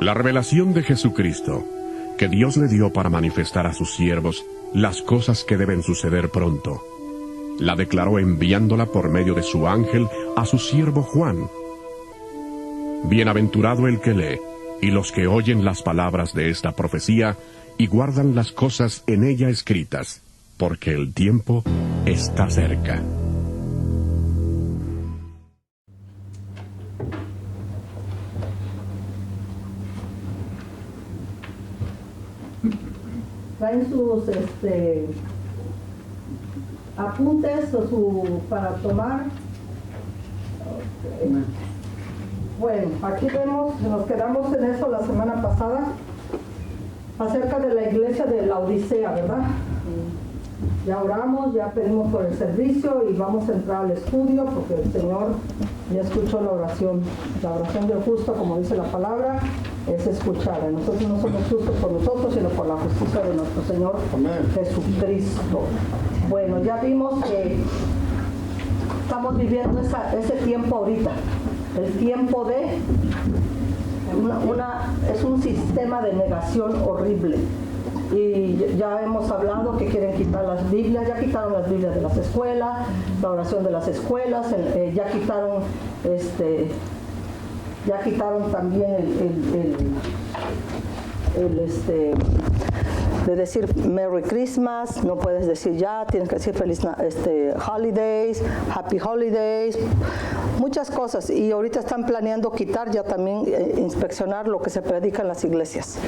La revelación de Jesucristo, que Dios le dio para manifestar a sus siervos las cosas que deben suceder pronto, la declaró enviándola por medio de su ángel a su siervo Juan. Bienaventurado el que lee, y los que oyen las palabras de esta profecía, y guardan las cosas en ella escritas, porque el tiempo está cerca. Traen sus apuntes o para tomar. Okay. Bueno, aquí vemos, nos quedamos en eso la semana pasada, acerca de la iglesia de la Odisea, ¿verdad? Ya oramos, ya pedimos por el servicio y vamos a entrar al estudio porque el Señor ya escuchó la oración. La oración del justo, como dice la palabra, es escuchada. Nosotros no somos justos por nosotros, sino por la justicia de nuestro Señor Jesucristo. Bueno, ya vimos que estamos viviendo ese tiempo ahorita. El tiempo de es un sistema de negación horrible. Y ya hemos hablado que quieren quitar las Biblias, ya quitaron las Biblias de las escuelas, la oración de las escuelas, ya quitaron también de decir Merry Christmas, no puedes decir ya, tienes que decir feliz holidays, happy holidays, muchas cosas. Y ahorita están planeando quitar ya también inspeccionar lo que se predica en las iglesias.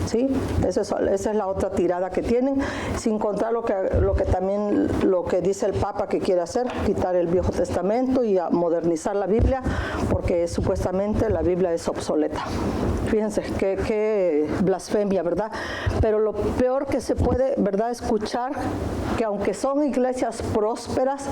¿Sí? Esa es la otra tirada que tienen, sin contar lo que dice el Papa que quiere hacer, quitar el Viejo Testamento y modernizar la Biblia, porque supuestamente la Biblia es obsoleta. Fíjense, qué blasfemia, ¿verdad? Pero lo peor que se puede, ¿verdad?, escuchar, que aunque son iglesias prósperas,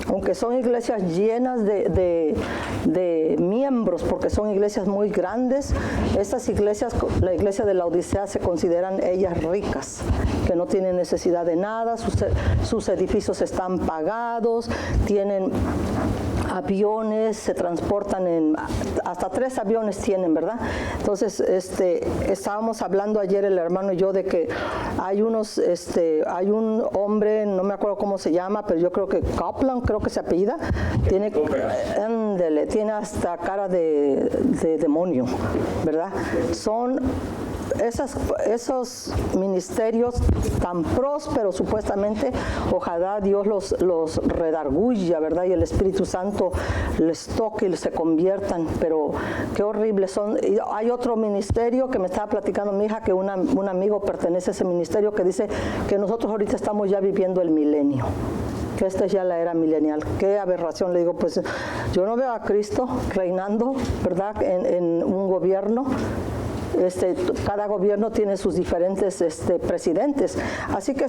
aunque son iglesias llenas de miembros, porque son iglesias muy grandes, estas iglesias, la iglesia de la Odisea, se consideran ellas ricas, que no tienen necesidad de nada, sus edificios están pagados, tienen aviones, se transportan hasta 3 aviones tienen, ¿verdad? Entonces, estábamos hablando ayer el hermano y yo de que hay un hombre, no me acuerdo cómo se llama, pero yo creo que Kaplan, creo que se apellida, tiene hasta cara de demonio, ¿verdad? Son esos ministerios tan prósperos supuestamente, ojalá Dios los redarguya, ¿verdad? Y el Espíritu Santo les toque y se conviertan, pero qué horribles son. Y hay otro ministerio que me estaba platicando mi hija, que un amigo pertenece a ese ministerio, que dice que nosotros ahorita estamos ya viviendo el milenio, que esta es ya la era milenial. Qué aberración. Le digo, pues yo no veo a Cristo reinando, ¿verdad?, en un gobierno. Cada gobierno tiene sus diferentes presidentes, así que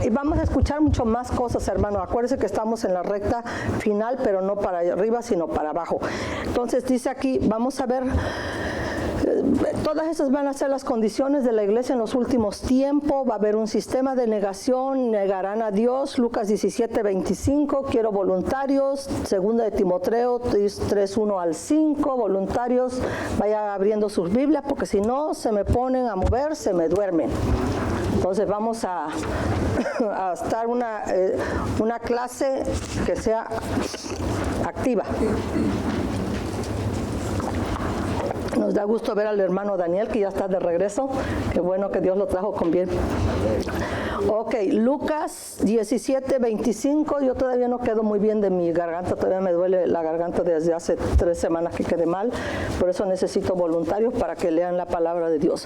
y vamos a escuchar mucho más cosas, hermano. Acuérdense que estamos en la recta final, pero no para arriba sino para abajo. Entonces dice aquí, vamos a ver, todas esas van a ser las condiciones de la iglesia en los últimos tiempos. Va a haber un sistema de negación, negarán a Dios, Lucas 17:25, quiero voluntarios, 2 de Timoteo 3:1 al 5, voluntarios, vaya abriendo sus Biblias, porque si no se me ponen a mover, se me duermen. Entonces vamos a estar una clase que sea activa. Nos da gusto ver al hermano Daniel, que ya está de regreso. Qué bueno que Dios lo trajo con bien. Ok, Lucas 17:25. Yo todavía no quedo muy bien de mi garganta. Todavía me duele la garganta desde hace 3 semanas que quedé mal. Por eso necesito voluntarios para que lean la palabra de Dios.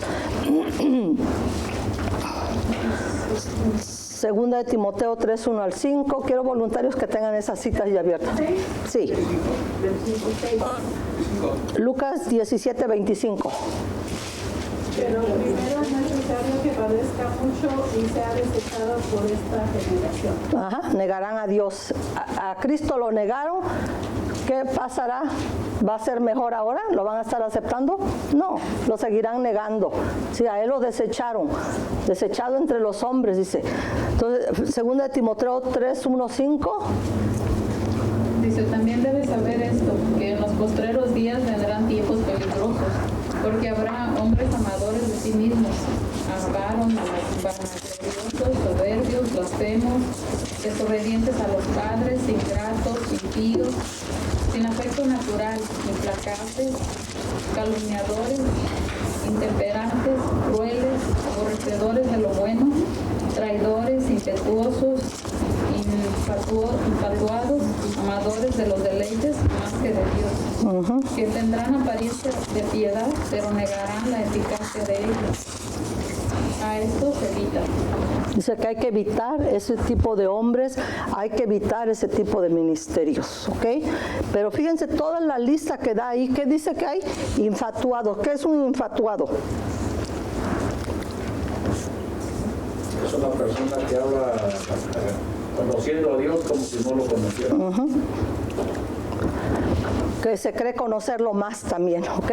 2 de Timoteo 3:1 al 5. Quiero voluntarios que tengan esas citas ya abiertas. Sí. Lucas 17:25. Pero primero es necesario que padezca mucho y sea desechado por esta generación. Ajá, negarán a Dios. A Cristo lo negaron. ¿Qué pasará? ¿Va a ser mejor ahora? ¿Lo van a estar aceptando? No, lo seguirán negando. Sí, a él lo desecharon. Desechado entre los hombres, dice. Entonces, 2 de Timoteo 3:1-5. Dice, también debes saber esto, que en los postreros días vendrán tiempos peligrosos, Porque habrá hombres amadores de sí mismos, avaros, vanagloriosos, soberbios, blasfemos, desobedientes a los padres, ingratos, impíos, sin afecto natural, implacables, calumniadores, intemperantes, crueles, aborrecedores de lo bueno, traidores, impetuosos, infatuados, amadores de los deleites más que de Dios, que tendrán apariencia de piedad, pero negarán la eficacia de ellos. A esto se evita. Dice que hay que evitar ese tipo de hombres, hay que evitar ese tipo de ministerios, ¿ok? Pero fíjense toda la lista que da ahí. ¿Qué dice que hay? Infatuados. ¿Qué es un infatuado? Es una persona que habla conociendo a Dios como si no lo conociera. Que se cree conocerlo más también, ¿ok?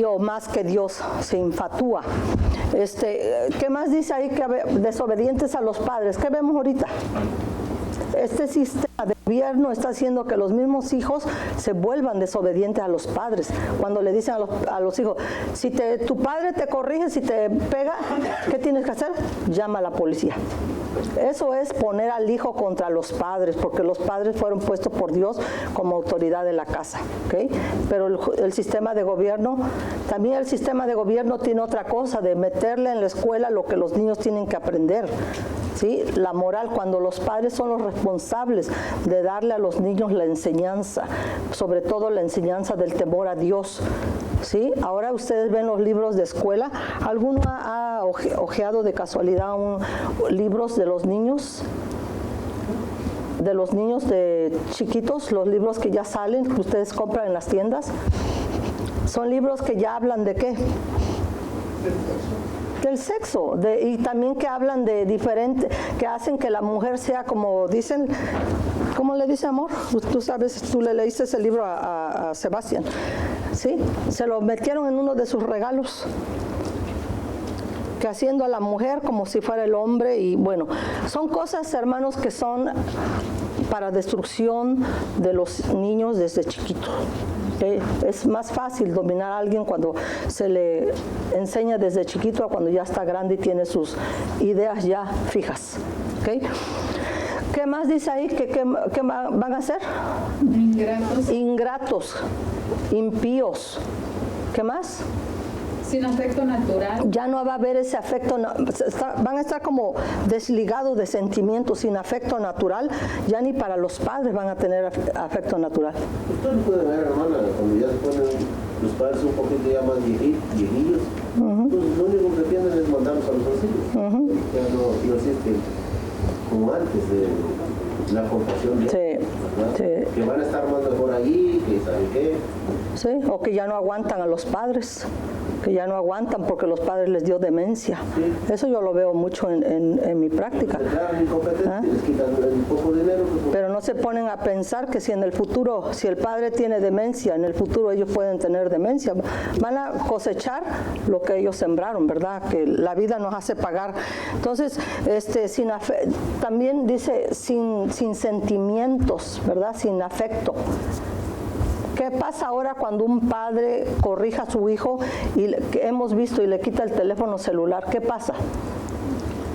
O más que Dios, se infatúa. ¿Qué más dice ahí? Que desobedientes a los padres. ¿Qué vemos ahorita? Este sistema de gobierno está haciendo que los mismos hijos se vuelvan desobedientes a los padres. Cuando le dicen a los hijos, si tu padre te corrige, si te pega, ¿qué tienes que hacer? Llama a la policía. Eso es poner al hijo contra los padres, porque los padres fueron puestos por Dios como autoridad de la casa, ¿ok? Pero el sistema de gobierno, también el sistema de gobierno tiene otra cosa, de meterle en la escuela lo que los niños tienen que aprender, ¿sí? La moral, cuando los padres son los responsables de darle a los niños la enseñanza, sobre todo la enseñanza del temor a Dios, ¿sí? Ahora ustedes ven los libros de escuela. ¿Alguno ha ojeado de casualidad libros de los niños? De los niños de chiquitos, los libros que ya salen, que ustedes compran en las tiendas. Son libros que ya hablan de ¿qué? Del sexo, y también que hablan de diferente, que hacen que la mujer sea como dicen, ¿cómo le dice amor? Tú sabes, tú le leíste ese libro a Sebastián, ¿sí? Se lo metieron en uno de sus regalos, que haciendo a la mujer como si fuera el hombre, y bueno, son cosas, hermanos, que son para destrucción de los niños desde chiquitos. Es más fácil dominar a alguien cuando se le enseña desde chiquito a cuando ya está grande y tiene sus ideas ya fijas. ¿Okay? ¿Qué más dice ahí? ¿Qué van a hacer? Ingratos. Ingratos, impíos. ¿Qué más? Sin afecto natural. Ya no va a haber ese afecto, van a estar como desligados de sentimientos, sin afecto natural. Ya ni para los padres van a tener afecto natural. Ustedes pueden ver, hermana, cuando ya se ponen los padres un poquito ya más viejillos, pues lo único que tienen es mandarlos a los asilos. Ya no existe como antes de la compasión de sí. Que van a estar más mejor ahí, que saben qué. Sí, o que ya no aguantan a los padres, que ya no aguantan porque los padres les dio demencia. Sí. Eso yo lo veo mucho en mi práctica. Les quitan un poco de dinero. Pero no se ponen a pensar que si en el futuro, si el padre tiene demencia, en el futuro ellos pueden tener demencia. Van a cosechar lo que ellos sembraron, ¿verdad? Que la vida nos hace pagar. Entonces, también dice sin sentimientos, ¿verdad? Sin afecto. ¿Qué pasa ahora cuando un padre corrija a su hijo y que hemos visto y le quita el teléfono celular? ¿Qué pasa?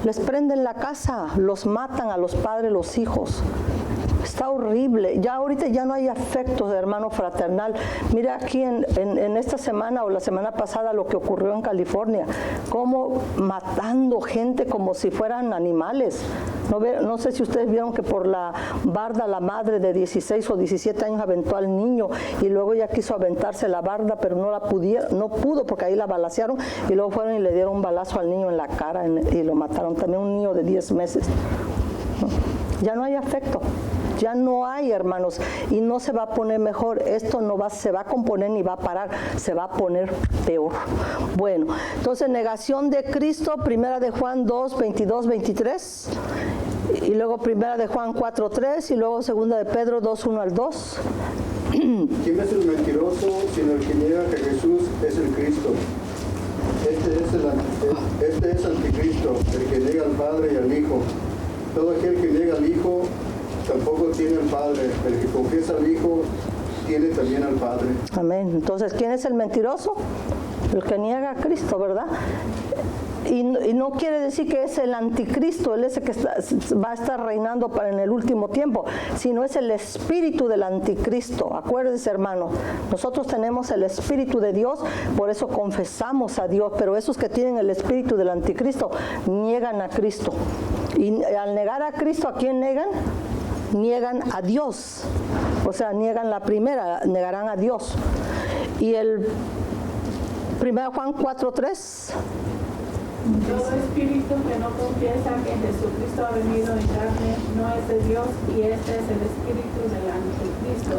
Les prenden la casa, los matan a los padres, los hijos. Está horrible. Ya ahorita ya no hay afecto de hermano fraternal. Mira aquí en esta semana o la semana pasada lo que ocurrió en California. Cómo matando gente como si fueran animales. No sé si ustedes vieron que por la barda la madre de 16 o 17 años aventó al niño y luego ella quiso aventarse la barda, pero no pudo porque ahí la balacearon y luego fueron y le dieron un balazo al niño en la cara y lo mataron. También un niño de 10 meses. Ya no hay afecto. Ya no hay, hermanos, y no se va a poner mejor. Esto no se va a componer ni va a parar, se va a poner peor. Bueno, entonces negación de Cristo, 1 de Juan 2, 22, 23, y luego 1 de Juan 4, 3, y luego 2 de Pedro 2, 1 al 2. ¿Quién es el mentiroso sino el que niega que Jesús es el Cristo? Este es anticristo, el que niega al Padre y al Hijo. Todo aquel que niega al Hijo tampoco tiene al Padre. El que confiesa al Hijo tiene también al Padre. Amén. Entonces, ¿quién es el mentiroso? el que niega a Cristo, ¿verdad? Y no quiere decir que es el anticristo, él es el que va a estar reinando en el último tiempo, sino es el espíritu del anticristo. Acuérdense, hermanos, nosotros tenemos el espíritu de Dios, por eso confesamos a Dios, pero esos que tienen el espíritu del anticristo niegan a Cristo. Y al negar a Cristo, ¿a quién negan? Niegan a Dios. O sea, niegan la primera, negarán a Dios. Y el 1 Juan 4:3. Todo espíritu que no confiesa que Jesucristo ha venido en carne no es de Dios, y este es el espíritu del anticristo,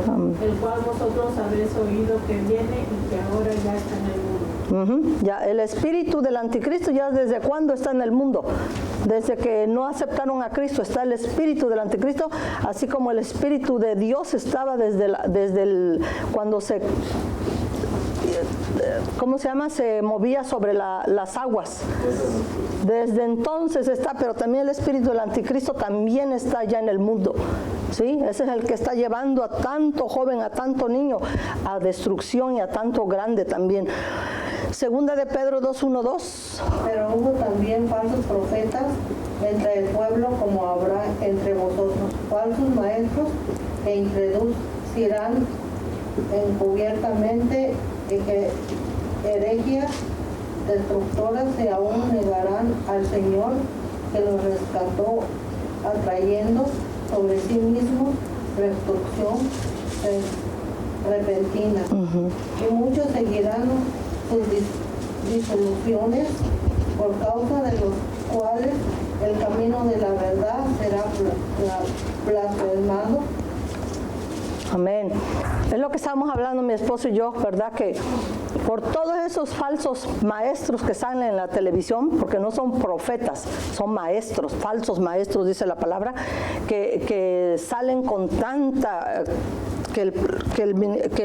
el cual vosotros habéis oído que viene y que ahora ya está en el mundo. Ya, el espíritu del anticristo ya desde cuándo está en el mundo. Desde que no aceptaron a Cristo está el espíritu del anticristo, así como el espíritu de Dios estaba cuando se... ¿cómo se llama? Se movía sobre las aguas. Desde entonces está, pero también el espíritu del anticristo también está ya en el mundo. ¿Sí? Ese es el que está llevando a tanto joven, a tanto niño, a destrucción y a tanto grande también. Segunda de Pedro 2:1-2. Pero hubo también falsos profetas entre el pueblo, como habrá entre vosotros falsos maestros que introducirán encubiertamente herejías destructoras, y aún negarán al Señor que los rescató, atrayendo sobre sí mismos destrucción repentina. Y muchos seguirán sus disoluciones, por causa de los cuales el camino de la verdad será blasfemado. Amén. Es lo que estábamos hablando mi esposo y yo, ¿verdad? Que por todos esos falsos maestros que salen en la televisión, porque no son profetas, son maestros, falsos maestros, dice la palabra, que salen con tanta... Que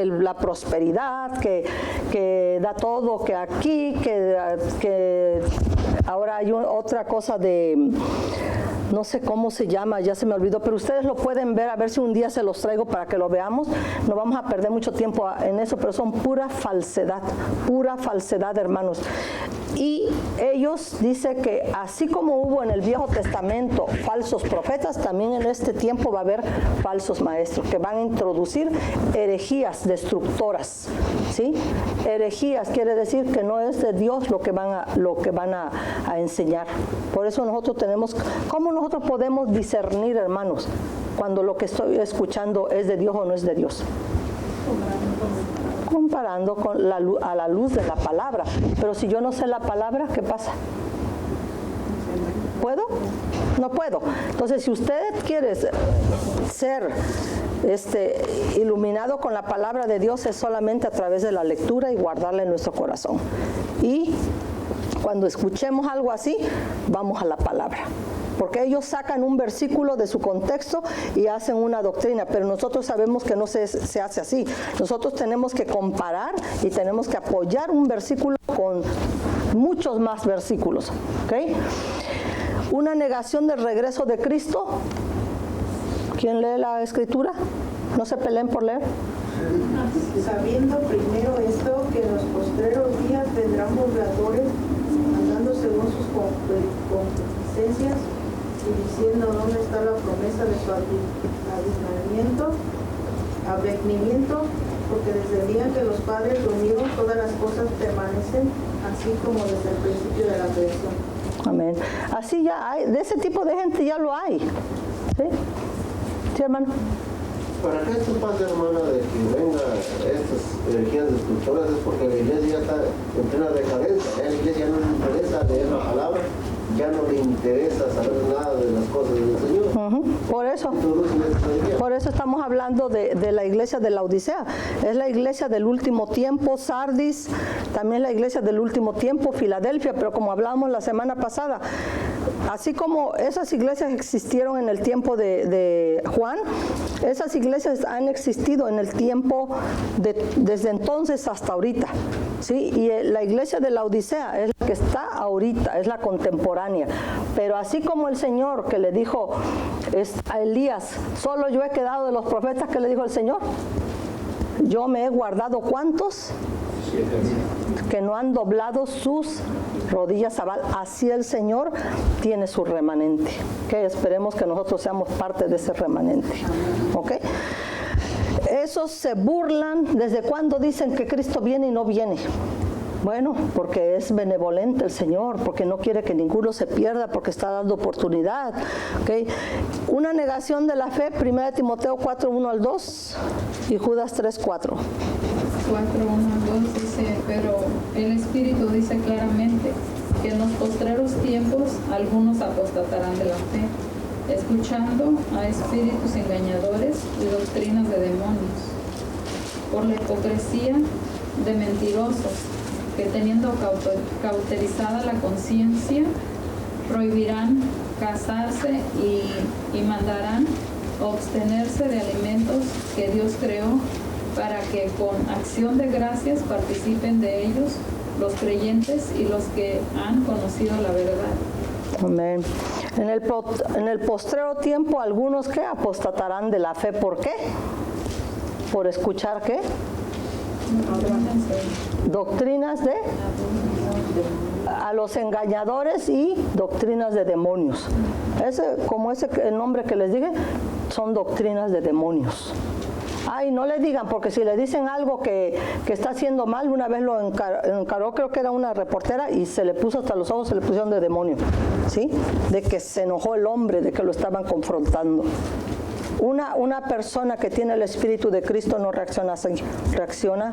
la prosperidad, que da todo, que aquí, que ahora hay otra cosa de... no sé cómo se llama, ya se me olvidó, pero ustedes lo pueden ver, a ver si un día se los traigo para que lo veamos. No vamos a perder mucho tiempo en eso, pero son pura falsedad, hermanos. Y ellos dicen que así como hubo en el Viejo Testamento falsos profetas, también en este tiempo va a haber falsos maestros que van a introducir herejías destructoras, ¿sí? Herejías quiere decir que no es de Dios lo que van a enseñar. Por eso nosotros tenemos, ¿cómo nosotros podemos discernir, hermanos, cuando lo que estoy escuchando es de Dios o no es de Dios? Comparando con a la luz de la palabra. Pero si yo no sé la palabra, ¿qué pasa? ¿Puedo? No puedo. Entonces, si usted quiere ser iluminado con la palabra de Dios, es solamente a través de la lectura y guardarla en nuestro corazón. Y cuando escuchemos algo así, vamos a la palabra. Porque ellos sacan un versículo de su contexto y hacen una doctrina, pero nosotros sabemos que no se hace así. Nosotros tenemos que comparar y tenemos que apoyar un versículo con muchos más versículos. ¿Okay? Una negación del regreso de Cristo. ¿Quién lee la escritura? No se peleen por leer. Sabiendo primero esto, que en los postreros días vendrán burladores, andando según sus concupiscencias, y diciendo dónde está la promesa de su advenimiento, porque desde el día que los padres durmieron, todas las cosas permanecen así como desde el principio de la creación. Amén. Así ya hay, de ese tipo de gente ya lo hay. ¿Sí? ¿Sí, hermano? ¿Para qué esto pasa, hermana, de que venga estas energías destructoras? Es porque la iglesia ya está en plena decadencia. A la iglesia no le interesa leer la palabra, ya no le interesa saber nada de las cosas del Señor. Por eso estamos hablando de la iglesia de la Odisea. Es la iglesia del último tiempo, Sardis, también la iglesia del último tiempo, Filadelfia, pero como hablábamos la semana pasada, así como esas iglesias existieron en el tiempo de Juan, esas iglesias han existido en el tiempo desde entonces hasta ahorita, ¿sí? Y la iglesia de la Odisea es la que está ahorita, es la contemporánea. Pero así como el Señor que le dijo a Elías, solo yo he quedado de los profetas, que le dijo el Señor, yo me he guardado ¿cuántos? que no han doblado sus rodillas a Baal. Así el Señor tiene su remanente. Que esperemos que nosotros seamos parte de ese remanente. ¿Ok? Esos se burlan. ¿Desde cuándo dicen que Cristo viene y no viene? Bueno, porque es benevolente el Señor, porque no quiere que ninguno se pierda, porque está dando oportunidad. ¿Okay? Una negación de la fe, 1 Timoteo 4, 1 al 2 y Judas 3, 4. 4, 1 al 2 dice, pero el Espíritu dice claramente que en los postreros tiempos algunos apostatarán de la fe, escuchando a espíritus engañadores y doctrinas de demonios, por la hipocresía de mentirosos, que teniendo cauterizada la conciencia, prohibirán casarse y mandarán abstenerse de alimentos que Dios creó, para que con acción de gracias participen de ellos los creyentes y los que han conocido la verdad. Amén. En el postrero tiempo algunos que apostatarán de la fe. ¿Por qué? ¿Por escuchar qué? Doctrinas de a los engañadores y doctrinas de demonios. El nombre que les dije, son doctrinas de demonios. Ay, no le digan, porque si le dicen algo que está haciendo mal, una vez lo encaró, creo que era una reportera, y se le puso hasta los ojos, se le pusieron de demonio, ¿sí? De que se enojó el hombre, de que lo estaban confrontando. Una persona que tiene el Espíritu de Cristo no reacciona así, reacciona,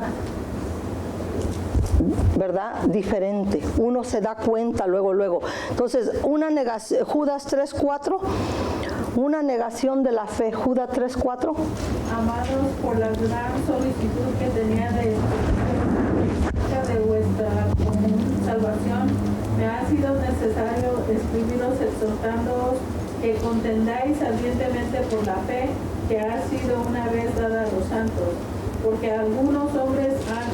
¿verdad? Diferente. Uno se da cuenta luego. Entonces, una negación, Judas 3:4, una negación de la fe. Judas 3:4. Amados, por la gran solicitud que tenía de vuestra común salvación, me ha sido necesario escribiros exhortándoos que contendáis ardientemente por la fe que ha sido una vez dada a los santos, porque algunos hombres han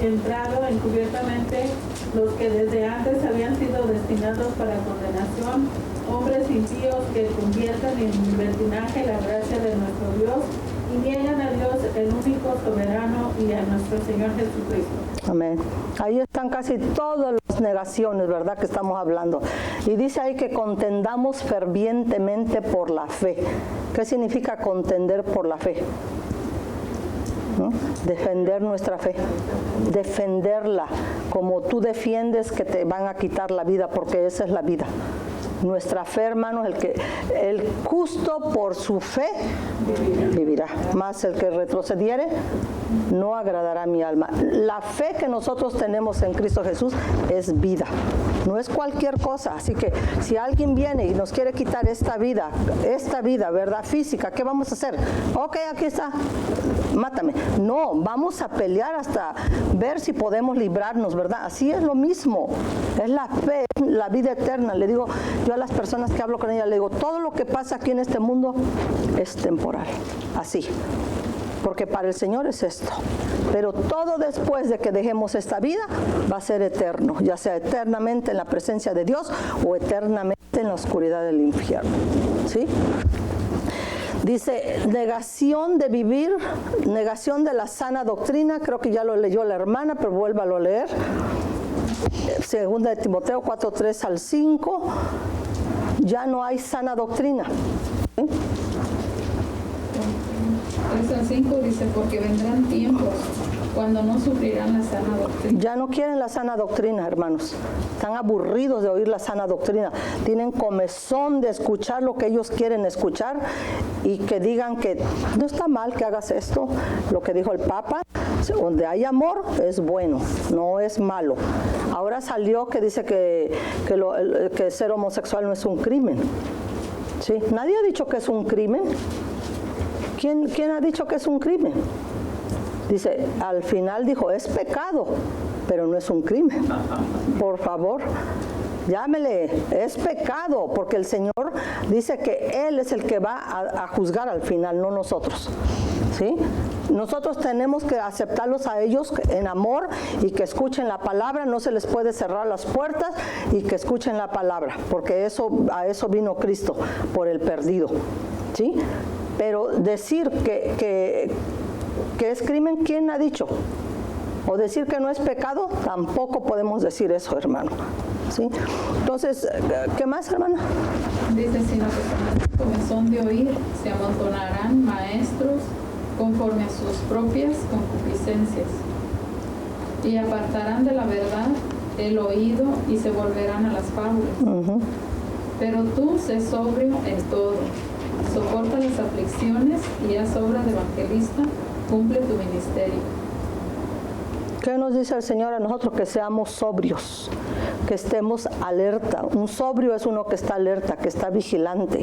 entrado encubiertamente, los que desde antes habían sido destinados para condenación, hombres impíos que convierten en libertinaje la gracia de nuestro Dios y niegan a Dios, el único soberano, y a nuestro Señor Jesucristo. Amén. Ahí están casi todas las negaciones, ¿verdad?, que estamos hablando. Y dice ahí que contendamos fervientemente por la fe. ¿Qué significa contender por la fe? ¿No? Defender nuestra fe, defenderla, como tú defiendes que te van a quitar la vida, porque esa es la vida. Nuestra fe, hermanos, el justo por su fe vivirá, más el que retrocediere no agradará a mi alma. La fe que nosotros tenemos en Cristo Jesús es vida, no es cualquier cosa. Así que si alguien viene y nos quiere quitar esta vida, ¿verdad?, física, ¿qué vamos a hacer? Ok, aquí está, mátame. No, vamos a pelear hasta ver si podemos librarnos, ¿verdad? Así es lo mismo, es la fe, la vida eterna. Le digo yo a las personas que hablo con ellas, le digo, todo lo que pasa aquí en este mundo es temporal, así, porque para el Señor es esto, pero todo después de que dejemos esta vida va a ser eterno, ya sea eternamente en la presencia de Dios o eternamente en la oscuridad del infierno, ¿sí? Dice, negación de vivir, negación de la sana doctrina. Creo que ya lo leyó la hermana, pero vuélvalo a leer. 2 de Timoteo 4:3 al 5. Ya no hay sana doctrina. 3 al 5 dice, porque vendrán tiempos cuando no sufrirán la sana doctrina. Ya no quieren la sana doctrina, hermanos. Están aburridos de oír la sana doctrina. Tienen comezón de escuchar lo que ellos quieren escuchar y que digan que no está mal que hagas esto. Lo que dijo el Papa, donde hay amor es bueno, no es malo. Ahora salió que dice que ser homosexual no es un crimen. ¿Sí? Nadie ha dicho que es un crimen. ¿Quién ha dicho que es un crimen? Dice, al final dijo, es pecado, pero no es un crimen. Por favor, llámele, es pecado, porque el Señor dice que Él es el que va a juzgar al final, no nosotros. ¿Sí? Nosotros tenemos que aceptarlos a ellos en amor y que escuchen la palabra, no se les puede cerrar las puertas y que escuchen la palabra, porque a eso vino Cristo, por el perdido. ¿Sí? Pero decir que es crimen, ¿quién ha dicho? O decir que no es pecado, tampoco podemos decir eso, hermano. ¿Sí? Entonces, ¿qué más, hermana? Dice, sino que con el son de oír se amontonarán maestros conforme a sus propias concupiscencias, y apartarán de la verdad el oído y se volverán a las fábulas. Pero tú sé sobrio en todo, soporta las aflicciones y haz obra de evangelista, cumple tu ministerio. ¿Qué nos dice el Señor a nosotros? Que seamos sobrios, que estemos alerta. Un sobrio es uno que está alerta, que está vigilante,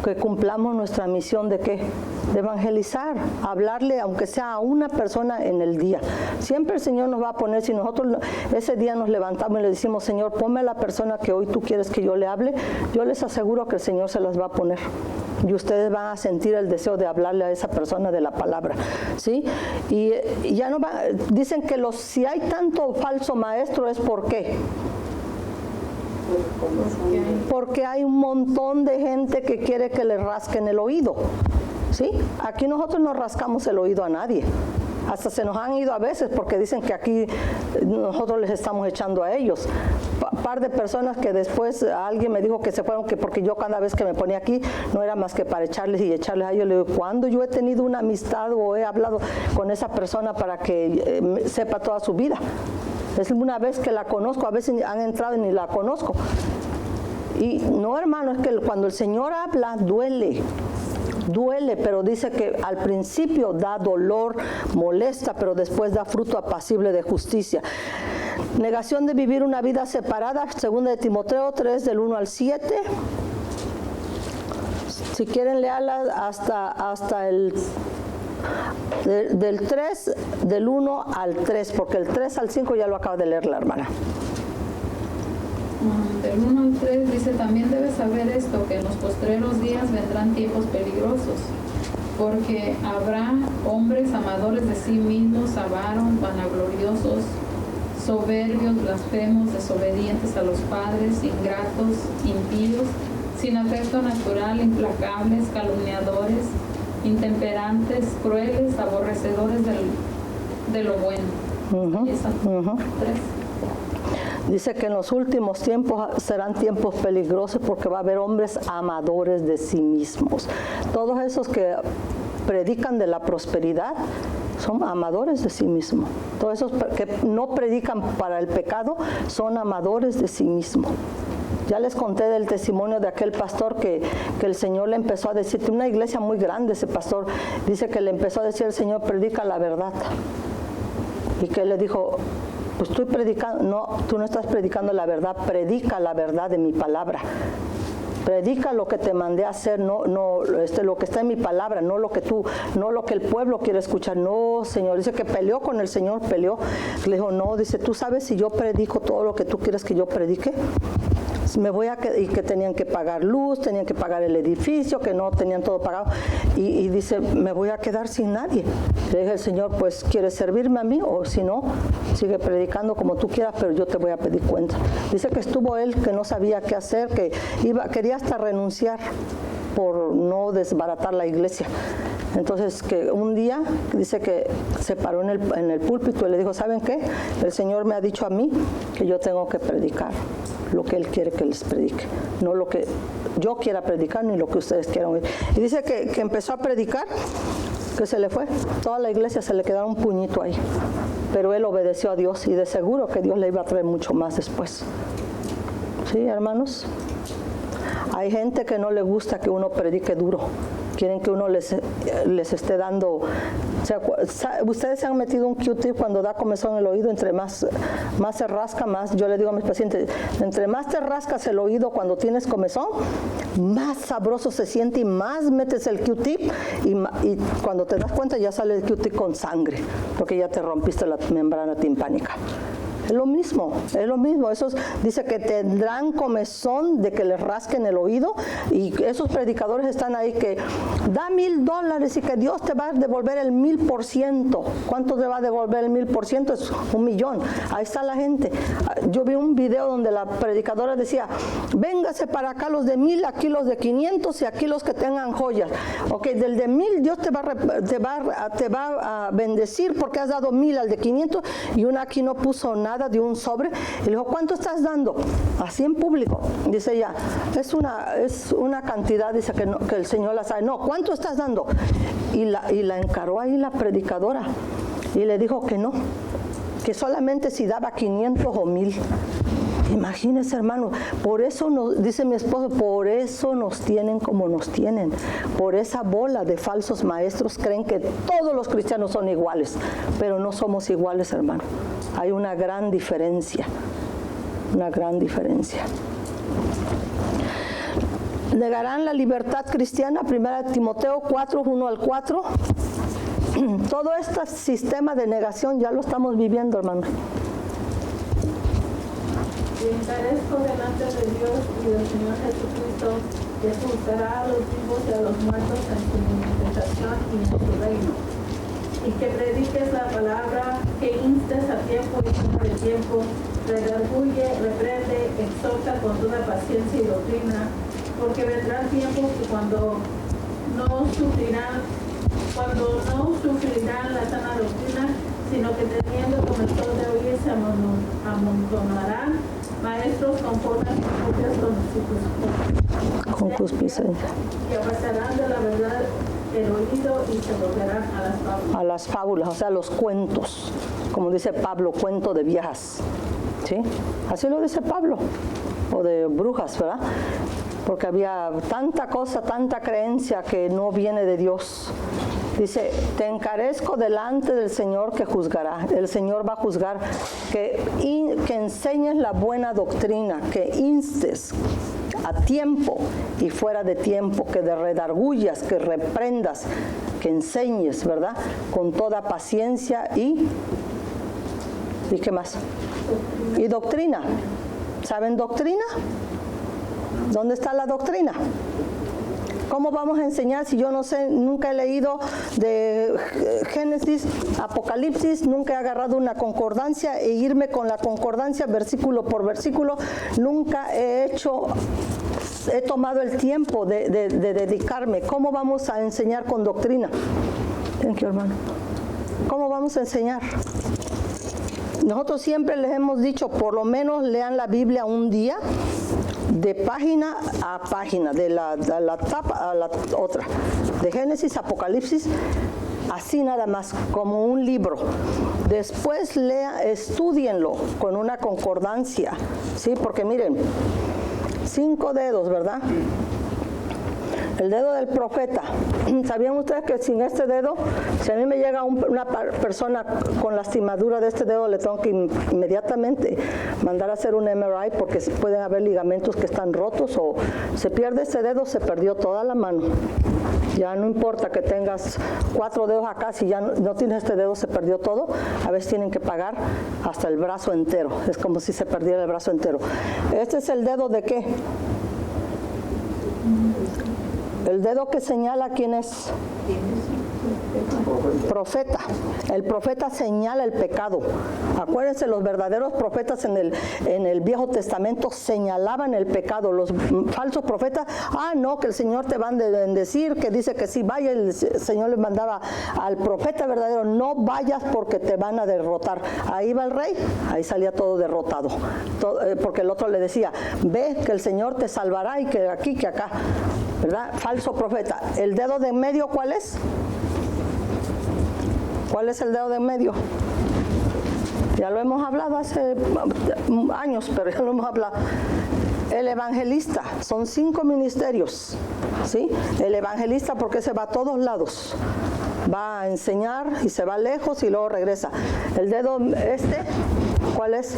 que cumplamos nuestra misión de ¿qué? De evangelizar, hablarle aunque sea a una persona en el día. Siempre el Señor nos va a poner, si nosotros ese día nos levantamos y le decimos, Señor, ponme a la persona que hoy tú quieres que yo le hable, yo les aseguro que el Señor se las va a poner. Y ustedes van a sentir el deseo de hablarle a esa persona de la palabra, ¿sí? Y ya no va, dicen que si hay tanto falso maestro es ¿por qué? Porque hay un montón de gente que quiere que le rasquen el oído, ¿sí? Aquí nosotros no rascamos el oído a nadie. Hasta se nos han ido a veces porque dicen que aquí nosotros les estamos echando a ellos. Par de personas que después alguien me dijo que se fueron, que porque yo cada vez que me ponía aquí no era más que para echarles y echarles a ellos. Le digo, ¿cuándo yo he tenido una amistad o he hablado con esa persona para que sepa toda su vida? Es una vez que la conozco, a veces han entrado y ni la conozco. Y no, hermano, es que cuando el Señor habla, duele, pero dice que al principio da dolor, molesta, pero después da fruto apacible de justicia. Negación de vivir una vida separada, 2 de Timoteo 3, del 1 al 7. Si quieren leerla hasta el del 3, del 1 al 3, porque el 3 al 5 ya lo acaba de leer la hermana. Del 1 al 3 dice, también debes saber esto, que en los postreros días vendrán tiempos peligrosos, porque habrá hombres amadores de sí mismos, avaros, vanagloriosos, soberbios, blasfemos, desobedientes a los padres, ingratos, impíos, sin afecto natural, implacables, calumniadores, intemperantes, crueles, aborrecedores de lo bueno. Esas 3. Dice que en los últimos tiempos serán tiempos peligrosos porque va a haber hombres amadores de sí mismos. Todos esos que predican de la prosperidad son amadores de sí mismos. Todos esos que no predican para el pecado son amadores de sí mismos. Ya les conté del testimonio de aquel pastor que el Señor le empezó a decir, una iglesia muy grande ese pastor, dice que le empezó a decir el Señor, predica la verdad. Y que él le dijo, pues estoy predicando, no, tú no estás predicando la verdad, predica la verdad de mi palabra. Predica lo que te mandé a hacer, no lo que está en mi palabra, no lo que el pueblo quiere escuchar. No, Señor, dice que peleó con el Señor, peleó. Le dijo, no, dice, tú sabes si yo predico todo lo que tú quieres que yo predique. Y que tenían que pagar luz, tenían que pagar el edificio, que no tenían todo pagado. Y dice, me voy a quedar sin nadie. Le dije al Señor, pues, ¿quieres servirme a mí? O si no, sigue predicando como tú quieras, pero yo te voy a pedir cuenta. Dice que estuvo él, que no sabía qué hacer, que quería hasta renunciar por no desbaratar la iglesia. Entonces, que un día, dice que se paró en el púlpito y le dijo, ¿saben qué? El Señor me ha dicho a mí que yo tengo que predicar lo que Él quiere que les predique, no lo que yo quiera predicar ni lo que ustedes quieran oír. Y dice que empezó a predicar, que se le fue, toda la iglesia se le quedaba un puñito ahí, pero él obedeció a Dios y de seguro que Dios le iba a traer mucho más después. ¿Sí, hermanos? Hay gente que no le gusta que uno predique duro, quieren que uno les esté dando. O sea, ustedes se han metido un Q-tip cuando da comezón en el oído, entre más se rasca, más, yo le digo a mis pacientes, entre más te rascas el oído cuando tienes comezón, más sabroso se siente y más metes el Q-tip y cuando te das cuenta ya sale el Q-tip con sangre, porque ya te rompiste la membrana timpánica. Es lo mismo, es lo mismo. Esos dice que tendrán comezón de que les rasquen el oído, y esos predicadores están ahí que da $1,000 y que Dios te va a devolver el 1,000%. ¿Cuánto te va a devolver el 1,000%? Es 1,000,000. Ahí está la gente. Yo vi un video donde la predicadora decía, véngase para acá los de 1,000, aquí los de 500 y aquí los que tengan joyas. Ok, del de 1,000 Dios te va a bendecir porque has dado 1,000 al de 500, y una aquí no puso nada de un sobre, y le dijo, ¿cuánto estás dando? Así en público. Dice ella, es una cantidad, dice que el Señor la sabe. No, ¿cuánto estás dando? Y la encaró ahí la predicadora y le dijo que no, que solamente si daba 500 o 1,000. Imagínense, hermano, por eso dice mi esposo, por eso nos tienen como nos tienen. Por esa bola de falsos maestros creen que todos los cristianos son iguales, pero no somos iguales, hermano. Hay una gran diferencia, una gran diferencia. Negarán la libertad cristiana, 1 Timoteo 4, 1 al 4. Todo este sistema de negación ya lo estamos viviendo, hermano. Y encarezco delante de Dios y del Señor Jesucristo, que juzgará a los vivos y a los muertos en su manifestación y en su reino. Y que prediques la palabra, que instes a tiempo y fuera de tiempo, redarguye, reprende, exhorta con toda paciencia y doctrina, porque vendrán tiempos que cuando no sufrirán la sana doctrina, sino que teniendo comenzó de oír se amontonarán maestros conforme a sus propias concupiscencias, que apartarán de la verdad el oído y se volverán a las fábulas. A las fábulas, o sea, los cuentos, como dice Pablo, cuento de viejas, ¿sí? Así lo dice Pablo, o de brujas, ¿verdad? Porque había tanta cosa, tanta creencia que no viene de Dios. Dice, te encarezco delante del Señor que juzgará. El Señor va a juzgar, que enseñes la buena doctrina, que instes a tiempo y fuera de tiempo, que redargullas, que reprendas, que enseñes, ¿verdad? Con toda paciencia ¿y qué más? Y doctrina. ¿Saben doctrina? ¿Dónde está la doctrina? ¿Cómo vamos a enseñar si yo no sé, nunca he leído de Génesis, Apocalipsis, nunca he agarrado una concordancia e irme con la concordancia versículo por versículo? Nunca he tomado el tiempo de dedicarme. ¿Cómo vamos a enseñar con doctrina? Thank you, hermano. ¿Cómo vamos a enseñar? Nosotros siempre les hemos dicho, por lo menos lean la Biblia un día, de página a página, de la tapa a la otra, de Génesis, Apocalipsis, así nada más, como un libro. Después estúdienlo con una concordancia, ¿sí? Porque miren, 5 dedos, ¿verdad? El dedo del profeta. ¿Sabían ustedes que sin este dedo, si a mí me llega una persona con lastimadura de este dedo, le tengo que inmediatamente mandar a hacer un MRI, porque pueden haber ligamentos que están rotos, o se pierde este dedo, se perdió toda la mano. Ya no importa que tengas 4 dedos acá, si ya no tienes este dedo, se perdió todo. A veces tienen que pagar hasta el brazo entero. Es como si se perdiera el brazo entero. Este es el dedo de ¿qué? El dedo que señala quién es. Profeta. El profeta señala el pecado. Acuérdense, los verdaderos profetas en el Viejo Testamento señalaban el pecado. Los falsos profetas, no, que el Señor te va a bendecir, que dice que sí, vaya. El Señor les mandaba al profeta verdadero, no vayas porque te van a derrotar. Ahí va el rey, ahí salía todo derrotado. Porque el otro le decía, ve que el Señor te salvará, y que aquí, que acá, ¿verdad? Falso profeta. El dedo de en medio, ¿cuál es? ¿Cuál es el dedo de en medio? Ya lo hemos hablado hace años, pero ya lo hemos hablado. El evangelista, son 5 ministerios, ¿sí? El evangelista, porque se va a todos lados, va a enseñar y se va lejos y luego regresa. El dedo ¿cuál es?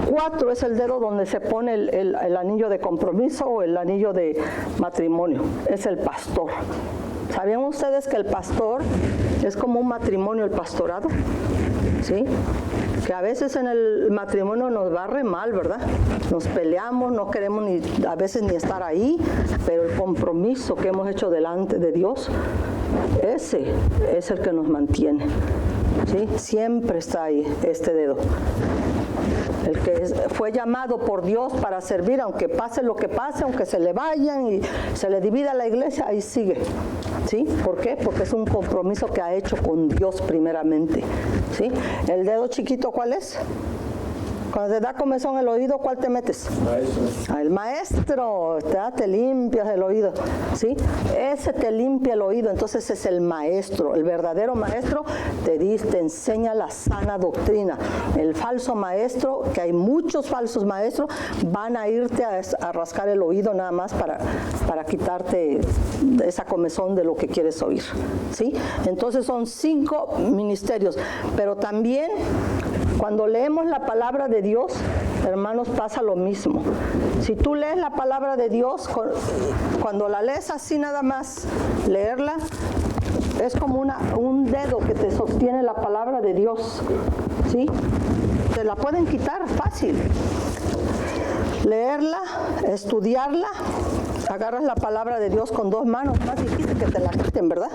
4 es el dedo donde se pone el anillo de compromiso o el anillo de matrimonio. Es el pastor. ¿Sabían ustedes que el pastor es como un matrimonio, el pastorado? ¿Sí? Que a veces en el matrimonio nos va re mal, ¿verdad? Nos peleamos, no queremos a veces ni estar ahí, pero el compromiso que hemos hecho delante de Dios, ese es el que nos mantiene. ¿Sí? Siempre está ahí este dedo. El que fue llamado por Dios para servir, aunque pase lo que pase, aunque se le vayan y se le divida la iglesia, ahí sigue. ¿Sí? ¿Por qué? Porque es un compromiso que ha hecho con Dios primeramente. ¿Sí? El dedo chiquito, ¿cuál es? Cuando te da comezón el oído, ¿cuál te metes? Maestro. El maestro, te limpias el oído, ¿sí? Ese te limpia el oído, entonces es el maestro. El verdadero maestro te enseña la sana doctrina. El falso maestro, que hay muchos falsos maestros, van a irte a rascar el oído nada más para quitarte esa comezón de lo que quieres oír, ¿sí? Entonces son 5 ministerios, pero también cuando leemos la palabra de Dios, hermanos, pasa lo mismo. Si tú lees la palabra de Dios, cuando la lees así nada más, leerla, es como un dedo que te sostiene la palabra de Dios, ¿sí? Te la pueden quitar fácil. Leerla, estudiarla, agarras la palabra de Dios con 2 manos, más difícil que te la quiten, ¿verdad?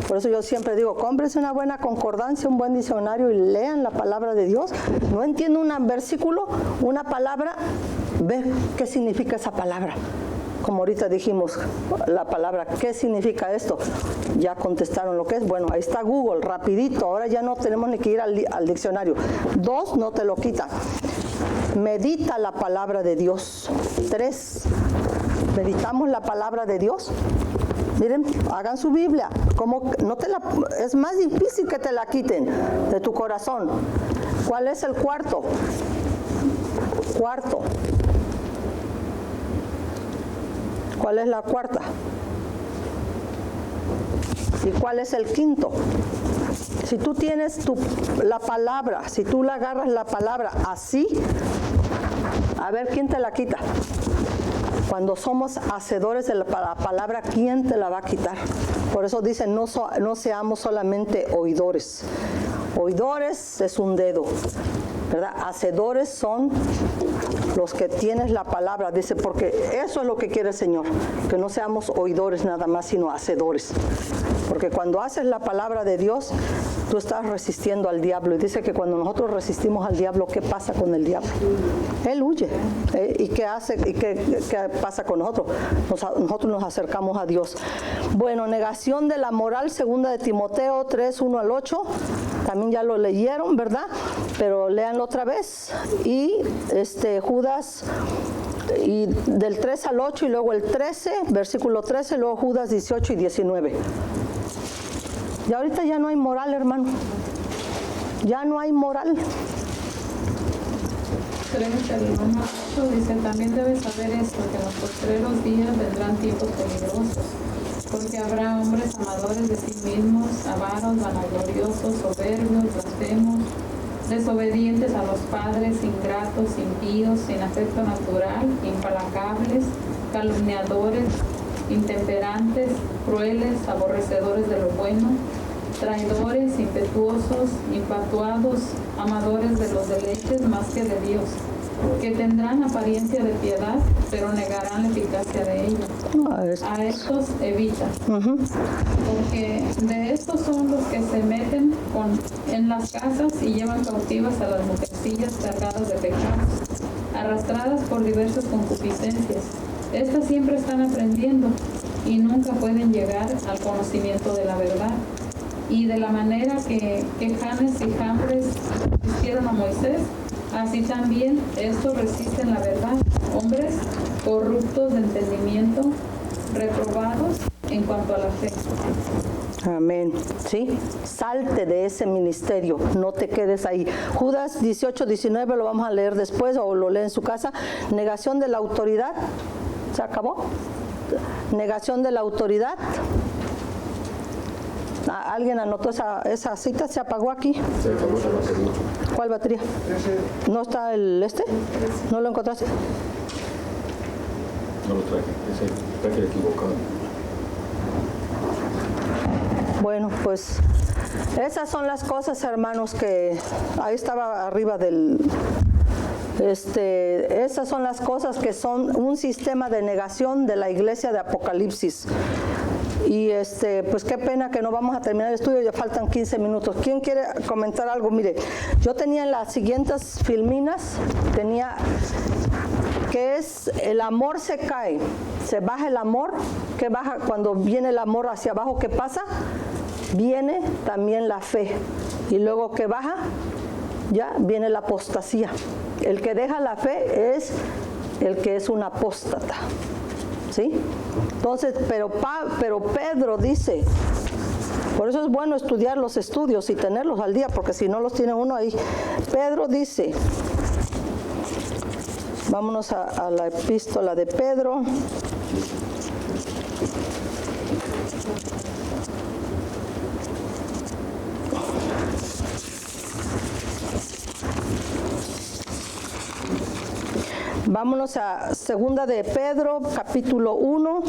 Por eso yo siempre digo, cómprense una buena concordancia, un buen diccionario y lean la palabra de Dios. No entiendo un versículo, una palabra, ve qué significa esa palabra. Como ahorita dijimos, la palabra, ¿qué significa esto? Ya contestaron lo que es. Bueno, ahí está Google, rapidito. Ahora ya no tenemos ni que ir al diccionario. 2, no te lo quita. Medita la palabra de Dios. 3, meditamos la palabra de Dios. Miren, hagan su Biblia. Es más difícil que te la quiten de tu corazón. ¿Cuál es el cuarto? ¿Cuál es la cuarta? ¿Y cuál es el quinto? Si tú tienes la palabra, si tú la agarras la palabra así, a ver quién te la quita. Cuando somos hacedores de la palabra, ¿quién te la va a quitar? Por eso dicen, no seamos solamente oidores. Oidores es un dedo, ¿verdad? Hacedores son los que tienes la palabra, dice, porque eso es lo que quiere el Señor, que no seamos oidores nada más, sino hacedores. Porque cuando haces la palabra de Dios, tú estás resistiendo al diablo. Y dice que cuando nosotros resistimos al diablo, ¿qué pasa con el diablo? Él huye. ¿Y qué hace? ¿Y qué pasa con nosotros? Nosotros nos acercamos a Dios. Bueno, negación de la moral, 2 de Timoteo 3, 1 al 8. También ya lo leyeron, ¿verdad? Pero léanlo otra vez. Y Judas, y del 3 al 8, y luego el 13, versículo 13, luego Judas 18 y 19. Y ahorita ya no hay moral, hermano. Ya no hay moral. 3 del 1 al 8 dice, también debes saber esto, que en los postreros días vendrán tiempos peligrosos, porque habrá hombres amadores de sí mismos, avaros, vanagloriosos, soberbios, blasfemos, desobedientes a los padres, ingratos, impíos, sin afecto natural, implacables, calumniadores, intemperantes, crueles, aborrecedores de lo bueno, traidores, impetuosos, infatuados, amadores de los deleites más que de Dios, que tendrán apariencia de piedad, pero negarán la eficacia de ella. A estos evita, porque de estos son los que se meten en las casas y llevan cautivas a las mujercillas cargadas de pecados, arrastradas por diversas concupiscencias. Estas siempre están aprendiendo y nunca pueden llegar al conocimiento de la verdad. Y de la manera que Janes y Jambres resistieron a Moisés, así también estos resisten la verdad, hombres corruptos de entendimiento, reprobados en cuanto a la fe. Amén. ¿Sí? Salte de ese ministerio, no te quedes ahí. Judas 18, 19 lo vamos a leer después o lo lee en su casa. Negación de la autoridad. ¿Se acabó? Negación de la autoridad. ¿Alguien anotó esa cita? ¿Se apagó aquí? Se acabó la batería. ¿Cuál batería? ¿No está el ¿No lo encontraste? No lo traje, ese traje equivocado. Bueno, pues esas son las cosas, hermanos, que ahí estaba arriba del... esas son las cosas que son un sistema de negación de la iglesia de Apocalipsis. Y pues qué pena que no vamos a terminar el estudio, ya faltan 15 minutos. ¿Quién quiere comentar algo? Mire, yo tenía en las siguientes filminas, tenía que es el amor se cae, se baja el amor, ¿qué baja? Cuando viene el amor hacia abajo, ¿qué pasa? Viene también la fe. Y luego que baja, ya viene la apostasía. El que deja la fe es el que es un apóstata. ¿Sí? Entonces, pero Pedro dice, por eso es bueno estudiar los estudios y tenerlos al día, porque si no los tiene uno ahí. Pedro dice, vámonos a la epístola de Pedro. Vámonos a segunda de Pedro, capítulo 1.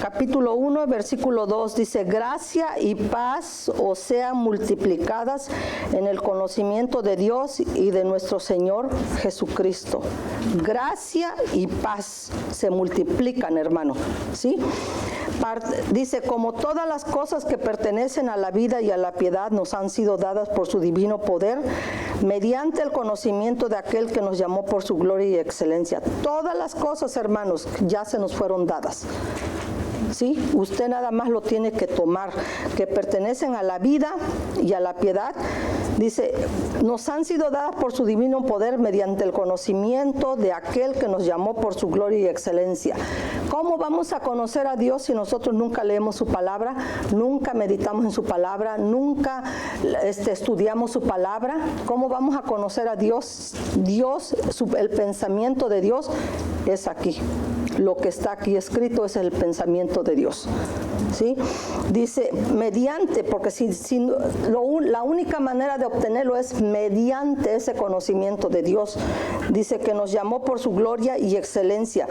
Capítulo 1, versículo 2, dice, gracia y paz os sean multiplicadas en el conocimiento de Dios y de nuestro Señor Jesucristo. Gracia y paz se multiplican, hermano, ¿sí? Dice, como todas las cosas que pertenecen a la vida y a la piedad nos han sido dadas por su divino poder, mediante el conocimiento de aquel que nos llamó por su gloria y excelencia. Todas las cosas, hermanos, ya se nos fueron dadas. ¿Sí? Usted nada más lo tiene que tomar, que pertenecen a la vida y a la piedad. Dice, nos han sido dadas por su divino poder mediante el conocimiento de aquel que nos llamó por su gloria y excelencia. ¿Cómo vamos a conocer a Dios si nosotros nunca leemos su palabra, nunca meditamos en su palabra, nunca estudiamos su palabra? ¿Cómo vamos a conocer a Dios? El pensamiento de Dios es aquí. Lo que está aquí escrito es el pensamiento de Dios. ¿Sí? Dice, mediante, porque la única manera de obtenerlo es mediante ese conocimiento de Dios. Dice que nos llamó por su gloria y excelencia,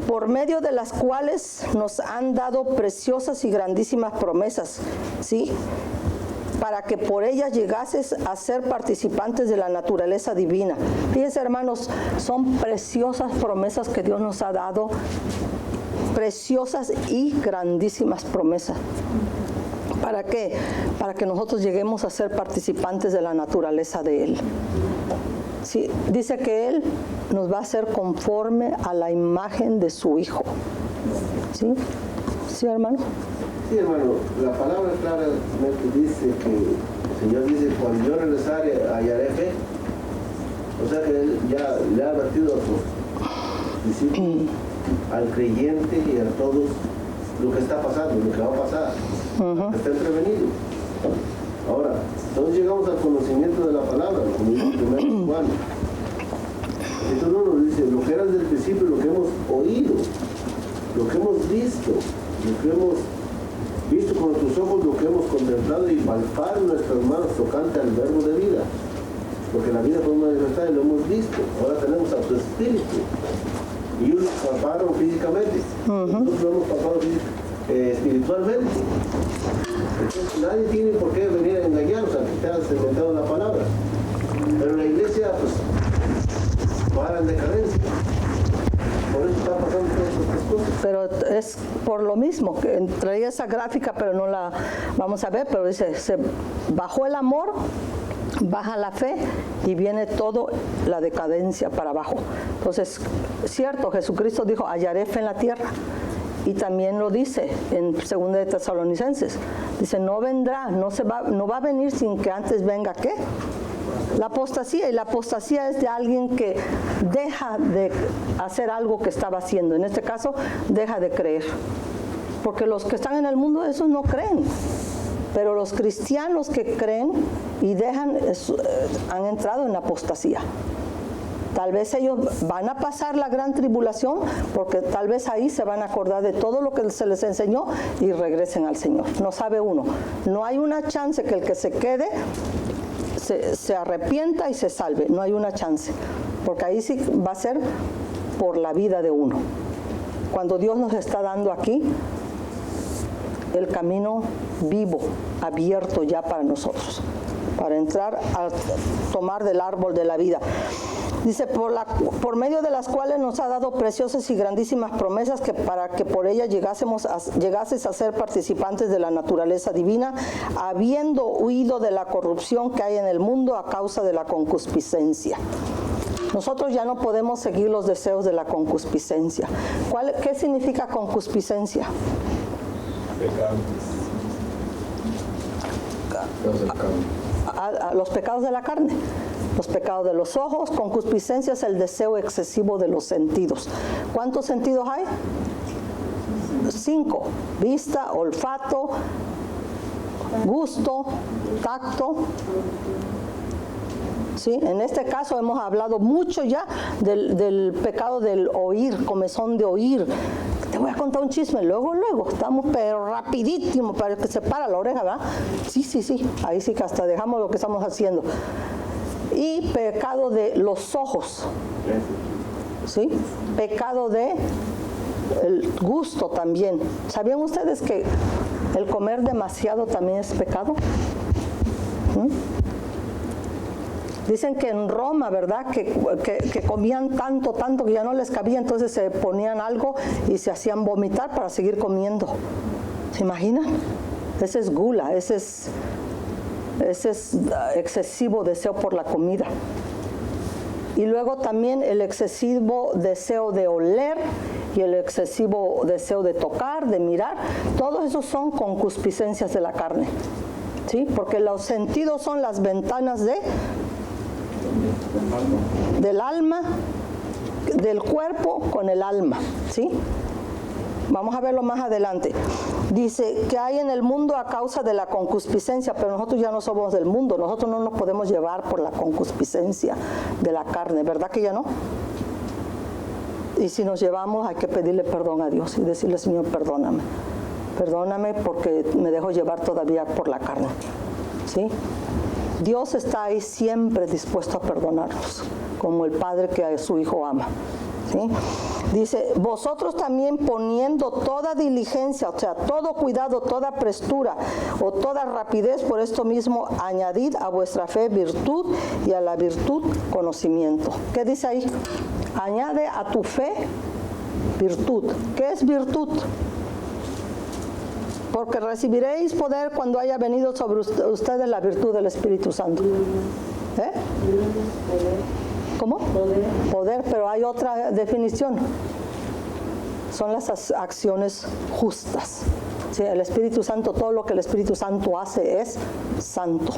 por medio de las cuales nos han dado preciosas y grandísimas promesas, ¿sí? Para que por ellas llegases a ser participantes de la naturaleza divina. Fíjense, hermanos, son preciosas promesas que Dios nos ha dado, preciosas y grandísimas promesas. ¿Para qué? Para que nosotros lleguemos a ser participantes de la naturaleza de Él. Sí, dice que Él nos va a hacer conforme a la imagen de su Hijo. ¿Sí? ¿Sí, hermano? Sí, hermano, la palabra claramente dice que el Señor dice, cuando yo regresare hallaré fe. O sea que Él ya le ha advertido a sus discípulos, al creyente y a todos lo que está pasando, lo que va a pasar, que estén prevenidos. Ahora, entonces llegamos al conocimiento de la palabra, como dice el 1 Juan. Entonces nos dice, lo que era desde el principio, lo que hemos oído, lo que hemos visto, lo que hemos visto con nuestros ojos, lo que hemos contemplado y palpar nuestras manos tocante al verbo de vida. Porque la vida fue manifestada y lo hemos visto. Ahora tenemos a su espíritu. Y ellos palparon físicamente. Nosotros lo hemos palpado espiritualmente. Entonces nadie tiene por qué venir a engañarnos al que te has inventado la palabra. Pero la iglesia, pues, va en decadencia. Por eso está pasando todas estas cosas. Pero es por lo mismo, que traía esa gráfica, pero no la vamos a ver, pero dice, se bajó el amor, baja la fe y viene todo la decadencia para abajo. Entonces, es cierto, Jesucristo dijo, hallaré fe en la tierra. Y también lo dice en 2 de Tesalonicenses. Dice, no vendrá, no va a venir sin que antes venga, ¿qué? La apostasía. Y la apostasía es de alguien que deja de hacer algo que estaba haciendo. En este caso, deja de creer. Porque los que están en el mundo, esos no creen. Pero los cristianos que creen y dejan, han entrado en la apostasía. Tal vez ellos van a pasar la gran tribulación, porque tal vez ahí se van a acordar de todo lo que se les enseñó y regresen al Señor. No sabe uno. No hay una chance que el que se quede se arrepienta y se salve. No hay una chance. Porque ahí sí va a ser por la vida de uno. Cuando Dios nos está dando aquí el camino vivo, abierto ya para nosotros, para entrar a tomar del árbol de la vida. Dice, por medio de las cuales nos ha dado preciosas y grandísimas promesas, que para que por ellas llegases a ser participantes de la naturaleza divina, habiendo huido de la corrupción que hay en el mundo a causa de la concupiscencia. Nosotros ya no podemos seguir los deseos de la concupiscencia. ¿Qué significa concupiscencia? Los pecados de la carne, los pecados de los ojos. Concupiscencia es el deseo excesivo de los sentidos. ¿Cuántos sentidos hay? 5: vista, olfato, gusto, tacto. ¿Sí? En este caso hemos hablado mucho ya del pecado del oír, comezón de oír. Te voy a contar un chisme, luego, estamos pero rapidísimo para que se para la oreja, ¿verdad? Sí, ahí sí que hasta dejamos lo que estamos haciendo. Y pecado de los ojos, ¿sí? Pecado de el gusto también. ¿Sabían ustedes que el comer demasiado también es pecado? Dicen que en Roma, ¿verdad? Que comían tanto que ya no les cabía, entonces se ponían algo y se hacían vomitar para seguir comiendo. ¿Se imaginan? Ese es gula, ese es excesivo deseo por la comida. Y luego también el excesivo deseo de oler y el excesivo deseo de tocar, de mirar. Todos esos son concupiscencias de la carne, ¿sí? Porque los sentidos son las ventanas del alma, del cuerpo con el alma, ¿sí? Vamos a verlo más adelante. Dice que hay en el mundo a causa de la concupiscencia, pero nosotros ya no somos del mundo, nosotros no nos podemos llevar por la concupiscencia de la carne, ¿verdad que ya no? Y si nos llevamos hay que pedirle perdón a Dios y decirle, Señor, perdóname porque me dejo llevar todavía por la carne, ¿sí? Dios está ahí siempre dispuesto a perdonarnos, como el Padre que a su Hijo ama, ¿sí? Dice, vosotros también poniendo toda diligencia, o sea, todo cuidado, toda prestura o toda rapidez, por esto mismo añadid a vuestra fe virtud y a la virtud conocimiento. ¿Qué dice ahí? Añade a tu fe virtud. ¿Qué es virtud? Porque recibiréis poder cuando haya venido sobre ustedes la virtud del Espíritu Santo. ¿Eh? ¿Cómo? Poder, pero hay otra definición. Son las acciones justas. ¿Sí? El Espíritu Santo, todo lo que el Espíritu Santo hace es santo.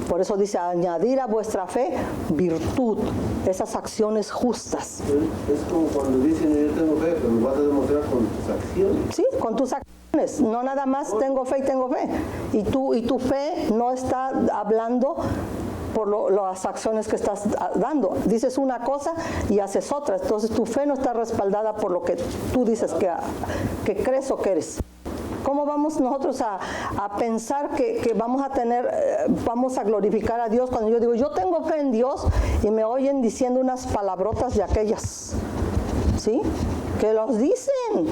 Por eso dice, añadir a vuestra fe virtud, esas acciones justas. Es como cuando dicen, yo tengo fe, pero lo vas a demostrar con tus acciones. Sí, con tus acciones. No nada más tengo fe. Y tu fe no está hablando por las acciones que estás dando. Dices una cosa y haces otra. Entonces tu fe no está respaldada por lo que tú dices que crees o que eres. ¿Cómo vamos nosotros a pensar que vamos a glorificar a Dios cuando yo digo, yo tengo fe en Dios y me oyen diciendo unas palabrotas de aquellas? ¿Sí? Que los dicen.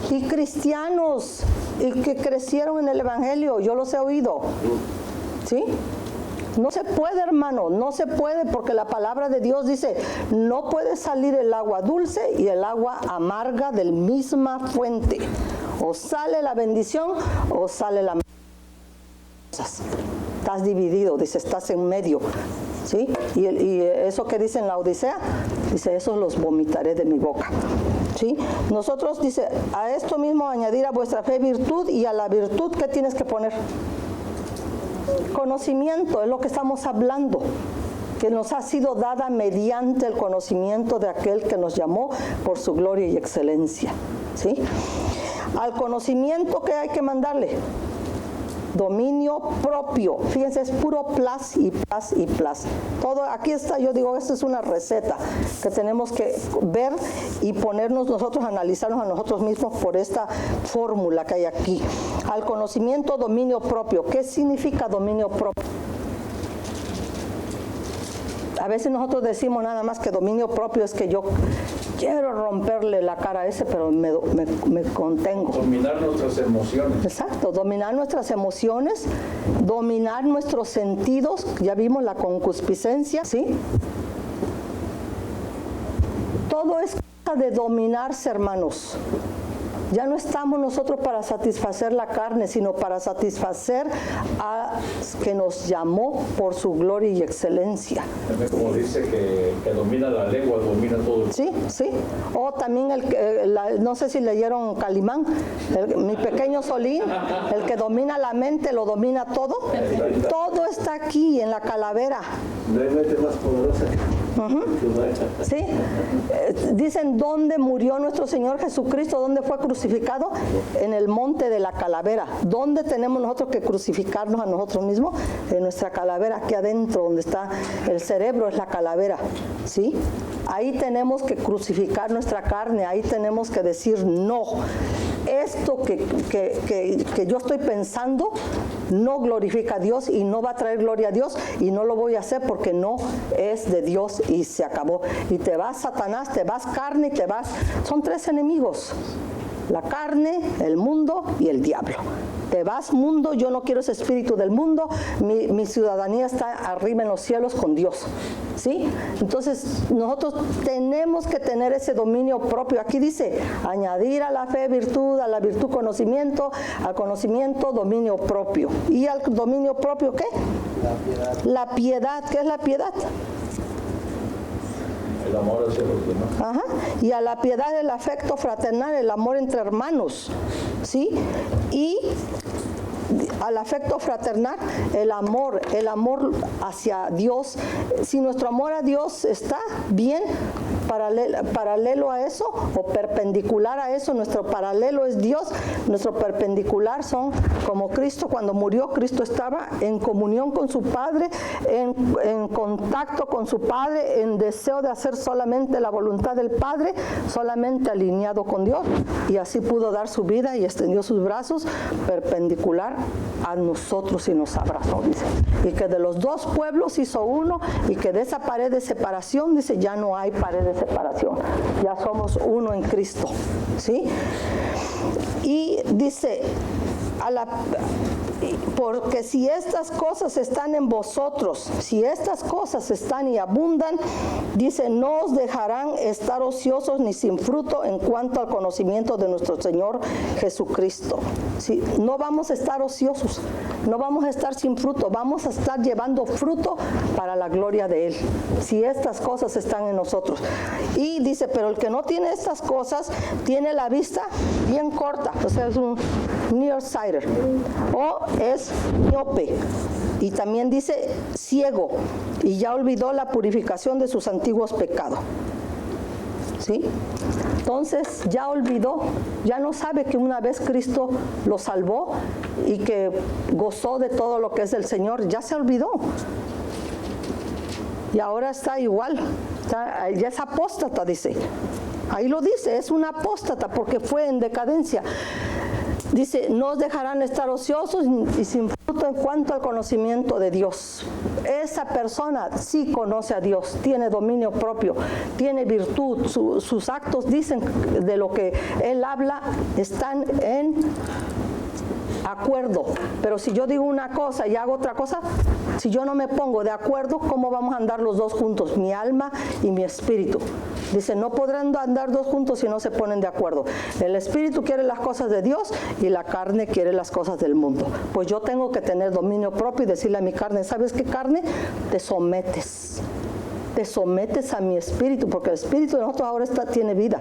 Y cristianos, y que crecieron en el Evangelio, yo los he oído. ¿Sí? No se puede, hermano, no se puede, porque la palabra de Dios dice, no puede salir el agua dulce y el agua amarga del misma fuente. O sale la bendición o sale la maldición. Estás dividido, dice, estás en medio. ¿Sí? Y eso que dice en la Odisea, dice, esos los vomitaré de mi boca. ¿Sí? Nosotros, dice, a esto mismo añadir a vuestra fe virtud, y a la virtud, ¿qué tienes que poner? Conocimiento, es lo que estamos hablando, que nos ha sido dada mediante el conocimiento de aquel que nos llamó por su gloria y excelencia. ¿Sí? Al conocimiento, ¿qué hay que mandarle? Dominio propio. Fíjense, es puro plus y plus y plus. Todo aquí está, yo digo, esto es una receta que tenemos que ver y ponernos nosotros, analizarnos a nosotros mismos por esta fórmula que hay aquí. Al conocimiento, dominio propio. ¿Qué significa dominio propio? A veces nosotros decimos nada más que dominio propio es que yo quiero romperle la cara a ese, pero me contengo. Dominar nuestras emociones. Exacto, dominar nuestras emociones, dominar nuestros sentidos. Ya vimos la concupiscencia, ¿sí? Todo es cosa de dominarse, hermanos. Ya no estamos nosotros para satisfacer la carne, sino para satisfacer a que nos llamó por su gloria y excelencia. Como dice que domina la lengua, domina todo. Sí, sí. O también no sé si leyeron Calimán, mi pequeño Solín, el que domina la mente, lo domina todo. Todo está aquí en la calavera. No hay mente más poderosa. Sí, dicen dónde murió nuestro Señor Jesucristo, dónde fue crucificado, en el monte de la calavera. ¿Dónde tenemos nosotros que crucificarnos a nosotros mismos? En nuestra calavera, aquí adentro, donde está el cerebro, es la calavera, ¿sí? Ahí tenemos que crucificar nuestra carne, ahí tenemos que decir no. Esto que yo estoy pensando no glorifica a Dios y no va a traer gloria a Dios y no lo voy a hacer porque no es de Dios y se acabó. Y te vas Satanás, te vas carne y te vas... Son tres enemigos. La carne, el mundo y el diablo. Te vas mundo, yo no quiero ese espíritu del mundo, mi ciudadanía está arriba en los cielos con Dios, ¿sí? Entonces nosotros tenemos que tener ese dominio propio. Aquí dice, añadir a la fe virtud, a la virtud conocimiento, al conocimiento dominio propio. ¿Y al dominio propio qué? La piedad. ¿Qué es la piedad? El amor hacia los demás. Ajá. Y a la piedad el afecto fraternal, el amor entre hermanos, ¿sí? Y al afecto fraternal, el amor hacia Dios. Si nuestro amor a Dios está bien, paralelo a eso o perpendicular a eso, nuestro paralelo es Dios, nuestro perpendicular son como Cristo. Cuando murió, Cristo estaba en comunión con su Padre, en contacto con su Padre, en deseo de hacer solamente la voluntad del Padre, solamente alineado con Dios, y así pudo dar su vida y extendió sus brazos perpendicular a nosotros y nos abrazó, dice. Y que de los dos pueblos hizo uno, y que de esa pared de separación, dice, ya no hay pared de separación, ya somos uno en Cristo, ¿sí? Y dice, porque si estas cosas están en vosotros, si estas cosas están y abundan, dice, no os dejarán estar ociosos ni sin fruto en cuanto al conocimiento de nuestro Señor Jesucristo. ¿Sí? No vamos a estar ociosos, no vamos a estar sin fruto, vamos a estar llevando fruto para la gloria de Él, si estas cosas están en nosotros. Y dice, pero el que no tiene estas cosas, tiene la vista bien corta, o sea, es un nearsighted, o es miope, y también dice ciego, y ya olvidó la purificación de sus antiguos pecados, ¿sí? Entonces ya olvidó, ya no sabe que una vez Cristo lo salvó y que gozó de todo lo que es del Señor, ya se olvidó. Y ahora está igual, ya es apóstata, dice. Ahí lo dice, es una apóstata porque fue en decadencia. Dice, no os dejarán estar ociosos y sin fruto en cuanto al conocimiento de Dios. Esa persona sí conoce a Dios, tiene dominio propio, tiene virtud, sus actos dicen de lo que él habla, están en acuerdo. Pero si yo digo una cosa y hago otra cosa, si yo no me pongo de acuerdo, ¿cómo vamos a andar los dos juntos? Mi alma y mi espíritu. Dice, no podrán andar dos juntos si no se ponen de acuerdo. El espíritu quiere las cosas de Dios y la carne quiere las cosas del mundo. Pues yo tengo que tener dominio propio y decirle a mi carne, ¿sabes qué, carne? Te sometes a mi espíritu, porque el espíritu de nosotros ahora tiene vida.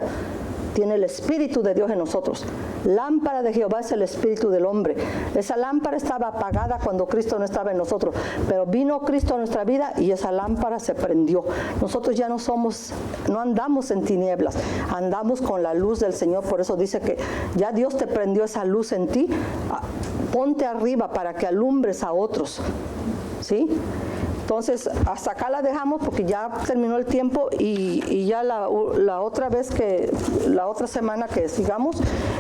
Tiene el Espíritu de Dios en nosotros. Lámpara de Jehová es el Espíritu del hombre. Esa lámpara estaba apagada cuando Cristo no estaba en nosotros, pero vino Cristo a nuestra vida y esa lámpara se prendió. Nosotros ya no andamos en tinieblas, andamos con la luz del Señor. Por eso dice que ya Dios te prendió esa luz en ti. Ponte arriba para que alumbres a otros, ¿sí? Entonces, hasta acá la dejamos porque ya terminó el tiempo y ya la otra semana que sigamos,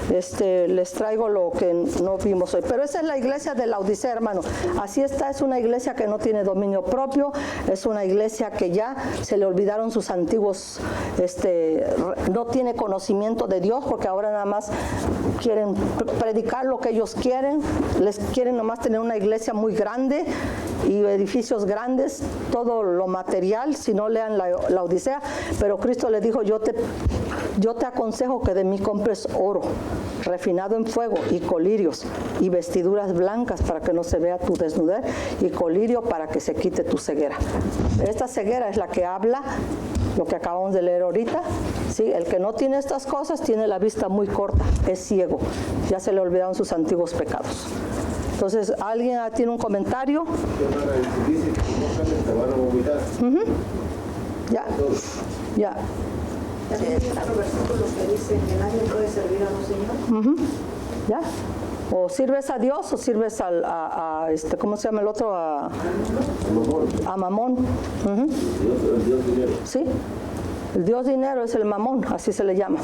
les traigo lo que no vimos hoy. Pero esa es la iglesia de Laodicea, hermano. Así está, es una iglesia que no tiene dominio propio, es una iglesia que ya se le olvidaron sus antiguos, no tiene conocimiento de Dios, porque ahora nada más quieren predicar lo que ellos quieren, les quieren nomás tener una iglesia muy grande y edificios grandes, todo lo material, si no lean la Odisea. Pero Cristo le dijo, yo te aconsejo que de mí compres oro refinado en fuego y colirios y vestiduras blancas para que no se vea tu desnudez y colirio para que se quite tu ceguera. Esta ceguera es la que habla lo que acabamos de leer ahorita. ¿Sí? El que no tiene estas cosas tiene la vista muy corta, es ciego, ya se le olvidaron sus antiguos pecados. Entonces, ¿alguien tiene un comentario? Dice que si no cambias te van a vomitar. Ya. También hay otro versículo que dice que nadie puede servir a un señor. ¿Ya? O sirves a Dios o sirves ¿cómo se llama el otro? A Mamón. El Dios dinero. Sí, el Dios dinero es el Mamón, así se le llama.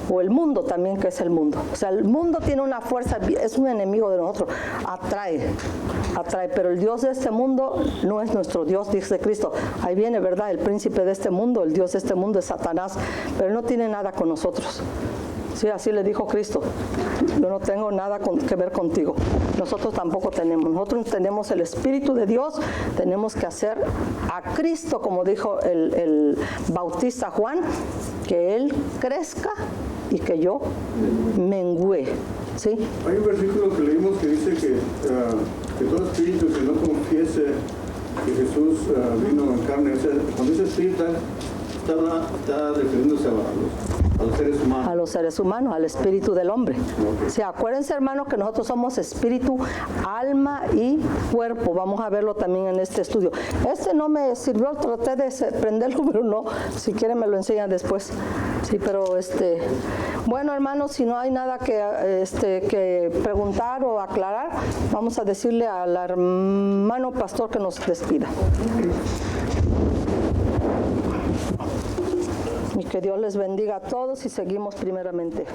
O el mundo también, que es el mundo. O sea, el mundo tiene una fuerza, es un enemigo de nosotros, atrae, pero el Dios de este mundo no es nuestro Dios, dice Cristo. Ahí viene, ¿verdad? El príncipe de este mundo, el Dios de este mundo es Satanás, pero él no tiene nada con nosotros. Sí, así le dijo Cristo. Yo no tengo nada que ver contigo. Nosotros tampoco tenemos. Nosotros tenemos el Espíritu de Dios. Tenemos que hacer a Cristo, como dijo el bautista Juan, que Él crezca y que yo mengüe. ¿Sí? Hay un versículo que leímos que dice que todo espíritu que no confiese que Jesús vino en carne, o sea, cuando dice espíritu está refiriéndose a los seres humanos. A los seres humanos, al espíritu del hombre. O sea, acuérdense, hermanos, que nosotros somos espíritu, alma y cuerpo. Vamos a verlo también en este estudio. No me sirvió, traté de prenderlo, pero no. Si quieren me lo enseñan después. Sí, pero bueno, hermanos, si no hay nada que preguntar o aclarar, vamos a decirle al hermano pastor que nos despida. Y que Dios les bendiga a todos y seguimos primeramente.